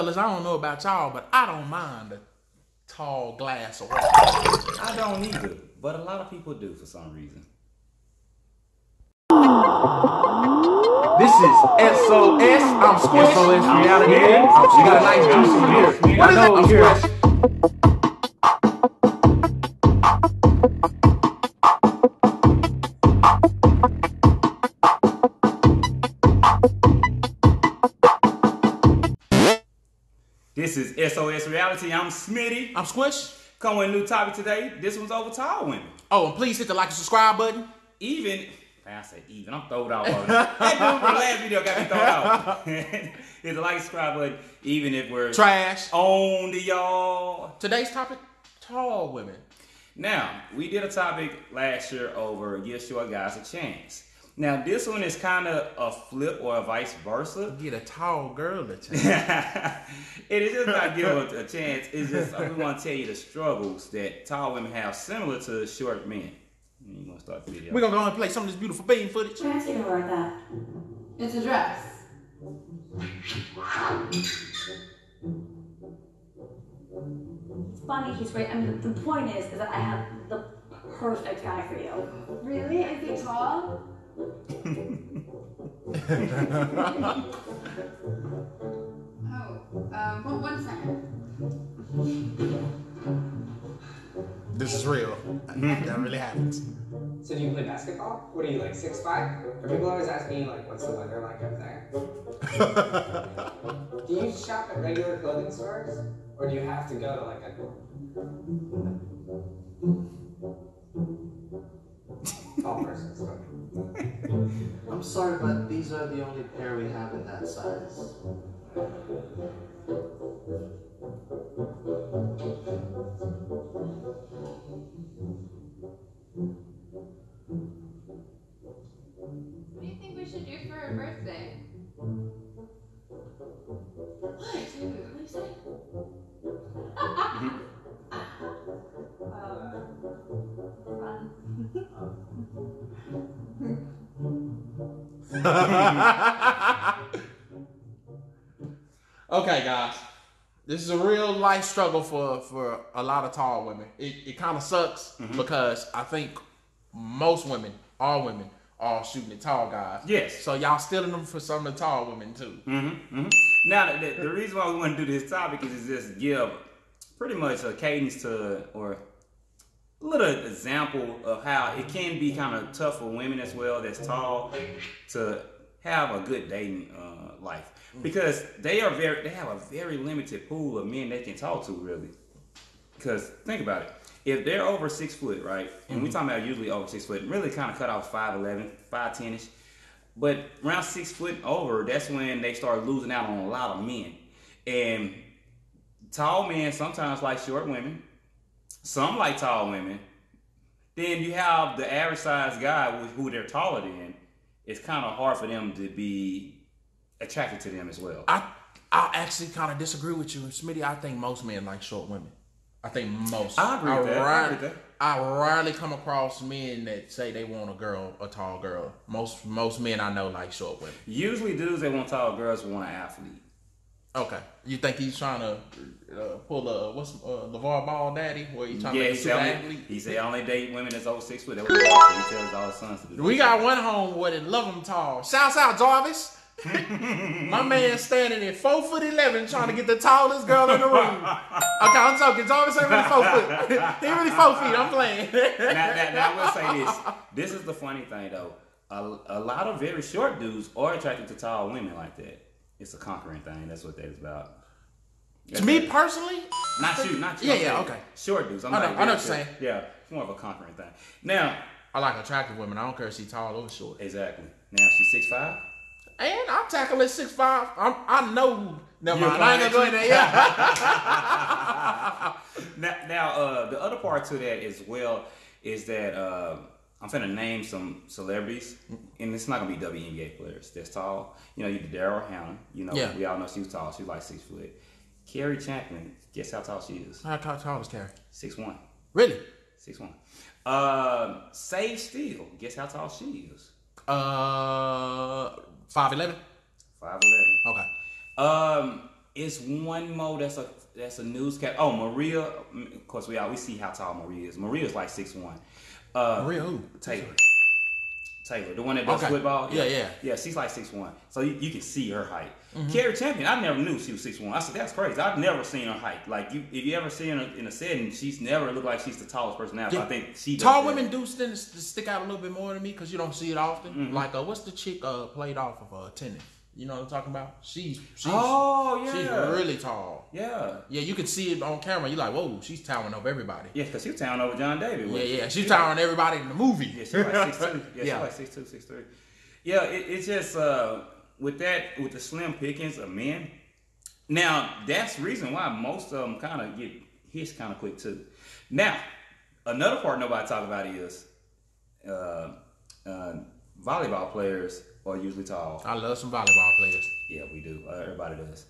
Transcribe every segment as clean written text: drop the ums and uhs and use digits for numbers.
Fellas, I don't know about y'all, but I don't mind a tall glass of water. I don't either, but a lot of people do for some reason. This is SOS. I'm Squish. SOSReality. We got a nice juicy beer. What is it? I'm Squish. This is SOSReality. I'm Smitty. I'm Squish. Come with a new topic today. This one's over tall women. Oh, and please hit the like and subscribe button. I said even. I'm throwed out on it. That dude from the last video got me thrown out. Hit the like and subscribe button, even if we're trash on the y'all. Today's topic: tall women. Now, we did a topic last year over give short guys a chance. Now, this one is kind of a flip or a vice versa. Get a tall girl a chance. It is just not give a chance. It's just we want to tell you the struggles that tall women have similar to short men. You want to start the video? We're going to go and play some of this beautiful bean footage. Why is he going to wear that? It's a dress. It's funny, he's great. I mean, the point is that I have the perfect guy for you. Really? Is he tall? One second. This is real. That really happens. So do you play basketball? What are you, like 6'5"? People always ask me, like, what's the weather like up there? Do you shop at regular clothing stores? Or do you have to go to, like, a tall person store? I'm sorry, but these are the only pair we have in that size. What do you think we should do for her birthday? What? What did you say? Okay, guys. This is a real life struggle for a lot of tall women. It kind of sucks because I think most women, all women, are shooting at tall guys. Yes. So y'all stealing them for some of the tall women too. Now, the reason why we want to do this topic is just give pretty much a cadence to, or a little example of how it can be kind of tough for women as well that's tall to have a good dating life. Because they have a very limited pool of men they can talk to, really. Because think about it. If they're over 6 foot, right, and we're talking about usually over 6 foot, really kind of cut off 5'11", 5'10"-ish. But around 6 foot over, that's when they start losing out on a lot of men. And tall men sometimes like short women. Some like tall women. Then you have the average size guy who they're taller than. It's kind of hard for them to be attracted to them as well. I actually kind of disagree with you, Smitty. I think most men like short women. I think most. I agree with that. I rarely come across men that say they want a tall girl. Most men I know like short women. Usually dudes that want tall girls want an athlete. Okay. You think he's trying to pull LeVar Ball daddy? Where he's trying to make a super athlete? He said only date women that's over 6 foot. That was he tells all his sons to do. We got one homeboy that love him tall. Shouts out Jarvis. My man standing at 4'11" trying to get the tallest girl in the room. Okay, I'm talking. Jarvis ain't really 4 foot. He really 4 feet. I'm playing. Now I will say this. This is the funny thing though. A lot of very short dudes are attracted to tall women like that. It's a conquering thing. That's what that is about. To me personally, not you. Yeah, okay. Short dudes. I know what you're saying. Yeah, it's more of a conquering thing. Now, I like attractive women. I don't care if she's tall or short. Exactly. Now she's 6'5". And I'll tackle at 6'5". I know. Never mind. I ain't gonna go in there. Yeah. now, the other part to that as well is that I'm finna name some celebrities, and it's not gonna be WNBA players that's tall. You know, you Daryl Hannah. You know, we all know she was tall. She's like 6 foot. Carrie Chapman. Guess how tall she is? How tall is Carrie? 6'1". Really? 6'1". Sage Steele. Guess how tall she is? 5'11". 5'11". Okay. It's one more that's a newscast. Oh, Maria. Of course, we see how tall Maria is. Maria's like 6'1". Maria who? Taylor, the one that does football. Yeah. She's like 6'1", so you can see her height. Carrie Champion, I never knew she was 6'1". I said that's crazy. I've never seen her height. Like if you ever see her in a setting, she's never looked like she's the tallest person out. Yeah. I think she does tall that. women do tend to stick out a little bit more to me because you don't see it often. Like what's the chick played off of tennis? You know what I'm talking about? She's really tall. Yeah, you can see it on camera. You're like, whoa, she's towering over everybody. Yeah, because she was towering over John David. Yeah, she's towering everybody in the movie. Yeah, she's like 6'2". Yeah, she's like 6'2", 6'3". Yeah, it's just with the slim pickings of men. Now that's the reason why most of them kind of get hits kind of quick too. Now another part nobody talk about is volleyball players are usually tall. I love some volleyball players. Yeah, we do. Everybody does.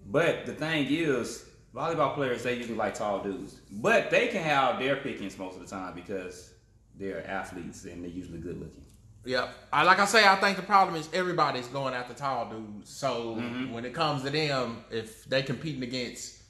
But the thing is, volleyball players, they usually like tall dudes. But they can have their pickings most of the time because they're athletes and they're usually good looking. Yep. Like I say, I think the problem is everybody's going after tall dudes. So when it comes to them, if they competing against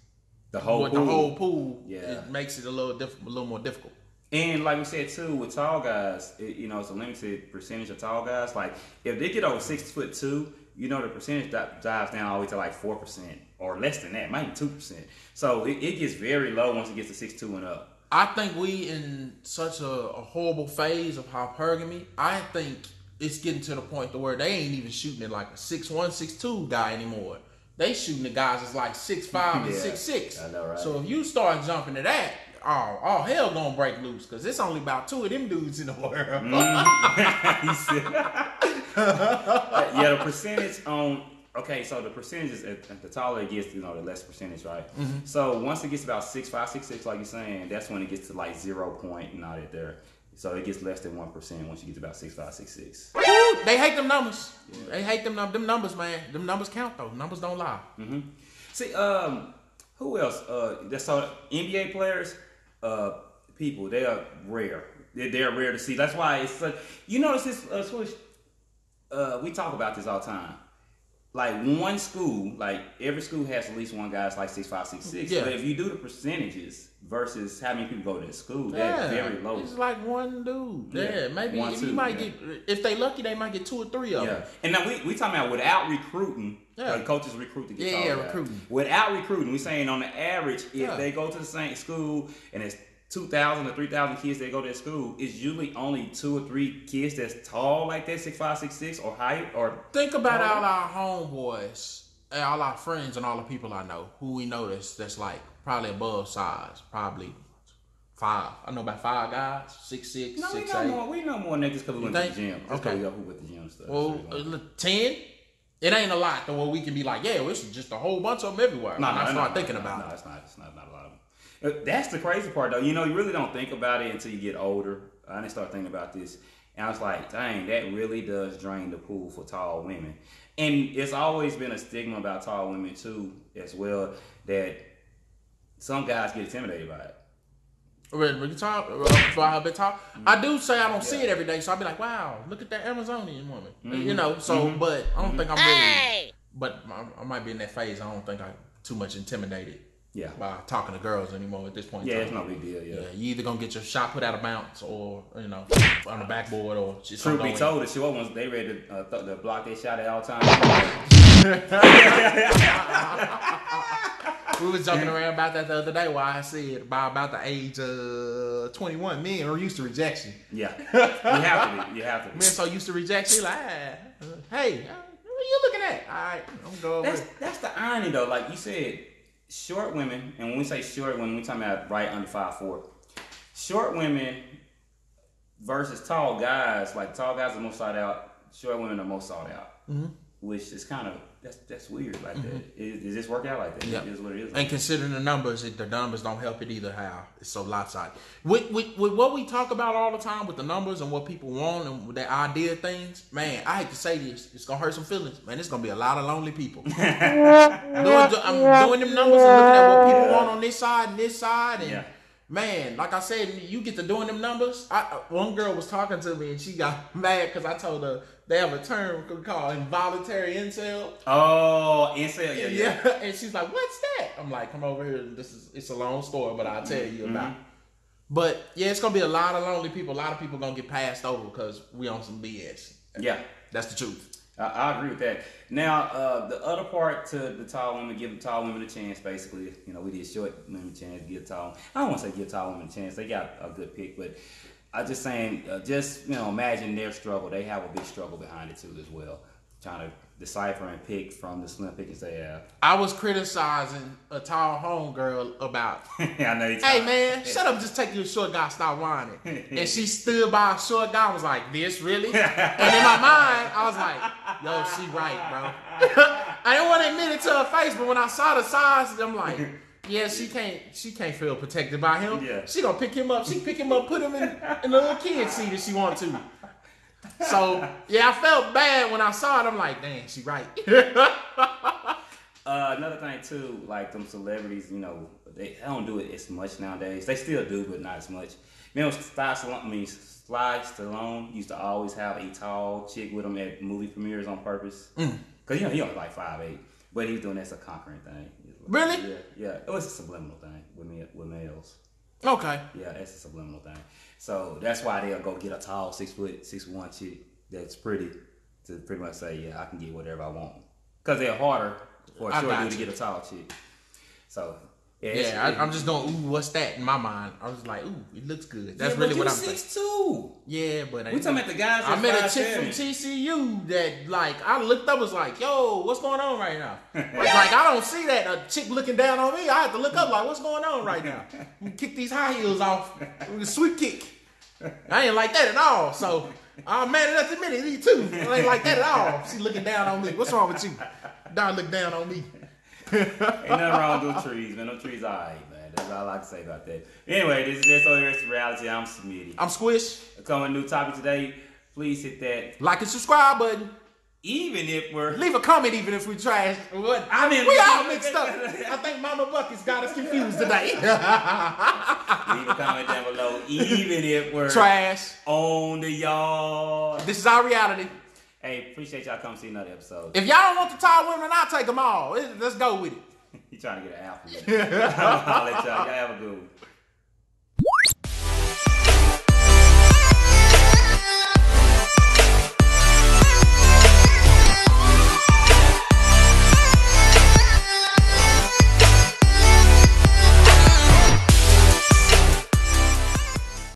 the whole pool, it makes it a little more difficult. And like we said too, with tall guys, it's a limited percentage of tall guys. Like if they get over 6'2", the percentage dives down all the way to like 4% or less than that, maybe 2%. So it gets very low once it gets to 6'2" and up. I think we in such a horrible phase of hypergamy. I think it's getting to the point to where they ain't even shooting at like a 6'1", 6'2" guy anymore. They shooting at guys that's like 6'5" and 6'6". I know, right? So if you start jumping to that, all hell gonna break loose because it's only about 2 of them dudes in the world. The percentage on. Okay, so the percentages, the taller it gets, the less percentage, right? So once it gets about 6'5", 6'6", like you're saying, that's when it gets to like 0 point and all that there. So it gets less than 1% once you get to about 6'5", 6'6". Ooh, they hate them numbers. Yeah. They hate them numbers, man. Them numbers count though. Numbers don't lie. See, who else? So NBA players, people, they are rare. They're rare to see. That's why it's like, you notice this, Swish, we talk about this all the time. Like one school, like every school has at least one guy that's like 6'5", 6'6". Yeah. But if you do the percentages versus how many people go to that school, that's very low. It's like one dude. Yeah, maybe you might get, if they lucky, they might get 2 or 3 of them. And now we talking about without recruiting. Like coaches recruit to get tall guys. Recruiting. Without recruiting, we saying on the average, if they go to the same school and it's 2,000 or 3,000 kids that go to that school, it's usually only 2 or 3 kids that's tall like that, 6'5", 6'6", or higher. Or think about all our homeboys, and all our friends, and all the people I know who we know that's like probably above size, probably 5. I know about 5 guys, 6'6", 6'8". We know more niggas because we went to the gym. Okay, we went to the gym and stuff. Well, 10. It ain't a lot though. Where we can be like, it's just a whole bunch of them everywhere. I start thinking about it. No, it's not a lot of them. That's the crazy part though. You really don't think about it until you get older. I didn't start thinking about this, and I was like, dang, that really does drain the pool for tall women. And it's always been a stigma about tall women too, as well, that some guys get intimidated by it. When you talk, before I been talk, I do say I don't see it every day, so I'll be like, wow, look at that Amazonian woman. But I don't think I'm really, but I might be in that phase. I don't think I'm too much intimidated by talking to girls anymore at this point. Yeah, it's no big deal. Yeah, you either gonna get your shot put out of bounds, or on the backboard, or just truth be told, the short ones they ready to block their shot at all times. We was joking around about that the other day. Why I said by about the age of 21, men are used to rejection. Yeah, you have to be. Men so used to rejection, like, hey, what are you looking at? All right, I'm gonna go over. That's the irony though. Like you said, short women, and when we say short women, we talking about right under 5'4". Short women versus tall guys. Like tall guys are most sought out. Short women are most sought out. Which is kind of that's weird like that. It just work out like that. Yep. It is what it is. And considering the numbers don't help it either. How it's so lopsided. With what we talk about all the time with the numbers and what people want and with their idea things, man, I hate to say this, it's gonna hurt some feelings, man. It's gonna be a lot of lonely people. I'm doing them numbers and looking at what people want on this side and this side, and man, like I said, you get to doing them numbers. One girl was talking to me and she got mad because I told her they have a term called involuntary incel. Oh, incel, yeah. And she's like, "What's that?" I'm like, "Come over here. It's a long story, but I'll tell you about it." But yeah, it's gonna be a lot of lonely people. A lot of people gonna get passed over because we on some BS. Yeah, that's the truth. I agree with that. Now, the other part to the tall women, give the tall women a chance, basically. You know, we did short women a chance, give tall. I don't want to say give tall women a chance. They got a good pick, but I'm just saying, imagine their struggle. They have a big struggle behind it too, as well. Trying to decipher and pick from the slim pickings they have. I was criticizing a tall homegirl about. I know you. Hey man, shut up! Just take your short guy, stop whining. And she stood by a short guy. And was like, "This really?" And in my mind, I was like, "Yo, she right, bro." I didn't want to admit it to her face, but when I saw the size, I'm like, "Yeah, she can't feel protected by him. Yeah. She gonna pick him up. She pick him up, put him in the little kid seat if she want to." So yeah, I felt bad when I saw it. I'm like, "Dang, she right." Another thing too, like them celebrities, they don't do it as much nowadays. They still do, but not as much. Sly Stallone used to always have a tall chick with him at movie premieres on purpose. Cause he only like 5'8", but he's doing that's a conquering thing. Really? Yeah. It was a subliminal thing with males. Okay. Yeah, that's a subliminal thing. So that's why they'll go get a tall 6'1" chick that's pretty to pretty much say, yeah, I can get whatever I want. Cause they're harder for a short dude to get a tall chick. So I'm just going, ooh, what's that in my mind? I was like, ooh, it looks good. That's really what I'm thinking. 6'2". Yeah, but we talking about the guys. I met a chick from TCU that, like, I looked up, was like, yo, what's going on right now? Like, I don't see that a chick looking down on me. I have to look up, like, what's going on right now? We kick these high heels off with a sweet kick. I ain't like that at all. So I'm mad enough to admit it, me too. I ain't like that at all. She looking down on me. What's wrong with you? Don't look down on me. Ain't nothing wrong with those trees, man. Those trees are alright, man. That's all I can say about that. Anyway, this is SOHO. I'm Smitty. I'm Squish. Coming new topic today. Please hit that like and subscribe button. Even if we're leave a comment, even if we trash. What? I mean, we all mixed up. I think Mama Buckets got us confused today. Leave a comment down below, even if we're trash on the yard. This is our reality. Hey, appreciate y'all coming see another episode. If y'all don't want the tall women, I'll take them all. Let's go with it. You trying to get an apple? I'll let y'all. Y'all have a good one.